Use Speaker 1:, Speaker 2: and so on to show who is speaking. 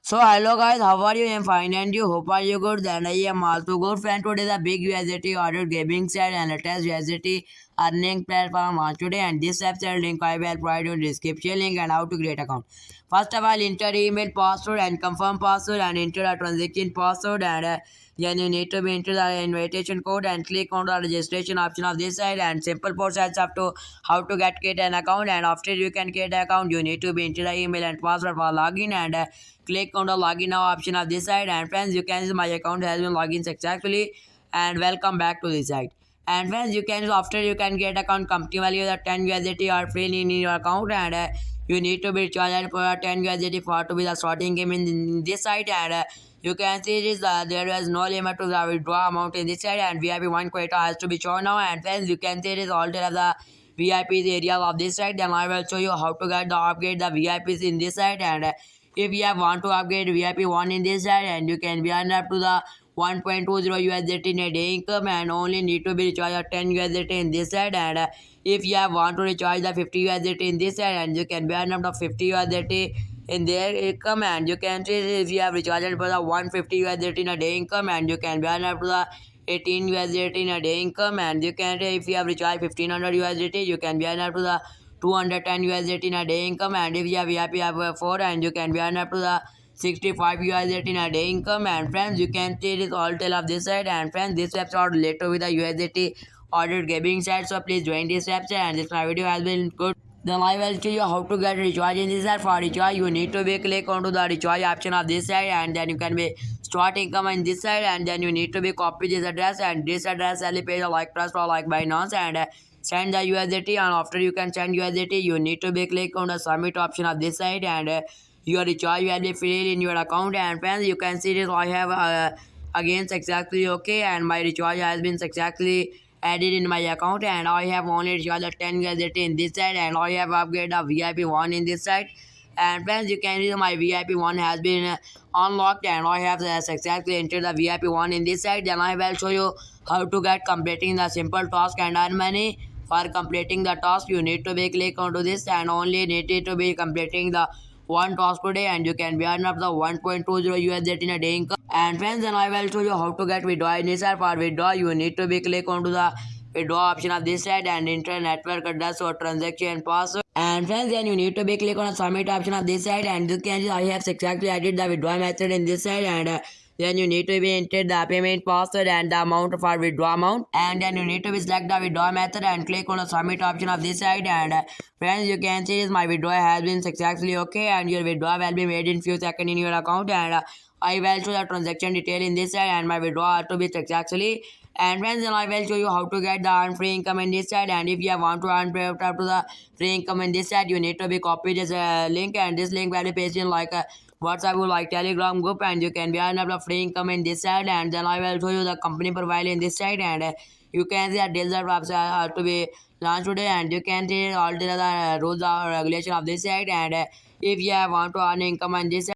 Speaker 1: So hello guys, how are you? I'm fine and you? Hope are you good? Then I am also good. Friend, today the big USDT ordered gaming set and latest USDT earning platform on today, and this website link I will provide you in description link and how to create account. First of all, enter email password and confirm password and enter a transaction password, and then you need to be enter the invitation code and click on the registration option of this side, and simple process of to how to create an account. And after you can create an account, you need to be enter the email and password for login, and click on the login now option of this side. And friends, you can see my account has been logged in successfully, and welcome back to this site. And friends, you can after you can get account company value the 10 USDT are free in your account, and you need to be charged for 10 USDT for to be the starting game in this site. And you can see this there is no limit to the withdraw amount in this side, and VIP one quota has to be shown now. And friends, you can see this all of the VIPs area of this side. Then I will show you how to get the upgrade the VIPs in this side. And if you have want to upgrade VIP 1 in this side, and you can be earn up to the 1.20 USDT in a day income, and only need to be recharged 10 USDT in this side. And if you have want to recharge the 50 USDT in this side, and you can be earn up to 50 USDT in their income, and you can see if you have recharged for the 150 USDT in a day income, and you can be earn up to the 18 USDT in a day income. And you can if you have recharged 1500 USDT, you can be earn up to the 210 USDT in a day income. And if you have VIP have 4, and you can be earn up to the 65 USDT in a day income. And friends, you can see this all tale of this side. And friends, this website related with the USDT ordered gaming site, so please join this website. And this my video has been good. Then I will show you how to get recharge in this app. For recharge, you need to be click onto the recharge option of this side, and then you can be start income on this side, and then you need to be copy this address, and this address only page like trust or like Binance, and send the USDT. And after you can send USDT, you need to be click on the submit option of this side, and your recharge will be free in your account. And friends, you can see this I have again successfully okay, and my recharge has been successfully added in my account, and I have only recharged 10 USDT in this side, and I have upgraded a VIP 1 in this side. And friends, you can see my VIP 1 has been unlocked, and I have successfully entered the VIP 1 in this side. Then I will show you how to get completing the simple task and earn money. For completing the task, you need to be click onto this, and only need to be completing the one task per day, and you can be earn up the 1.20 USDT in a day income. And friends, then I will show you how to get withdraw in this app. For withdraw, you need to be click onto the withdraw option of this side, and enter network address or transaction password. And friends, then you need to be click on the submit option of this side, and you can see I have successfully added the withdraw method in this side. And then you need to be enter the payment password and the amount for withdraw amount, and then you need to be select the withdraw method and click on the submit option of this side. And friends, you can see my withdrawal has been successfully okay, and your withdrawal will be made in few seconds in your account. And I will show the transaction detail in this side, and my withdrawal to be successfully. And friends, then I will show you how to get the earn free income in this side. And if you want to earn up to the free income in this side, you need to be copy this link, and this link will be pasted in like a WhatsApp or like Telegram group, and you can be earn up the free income in this side. And then I will show you the company profile in this side, and you can see that desert website to be launched today, and you can see all the rules or regulation of this side. And if you want to earn income on this side,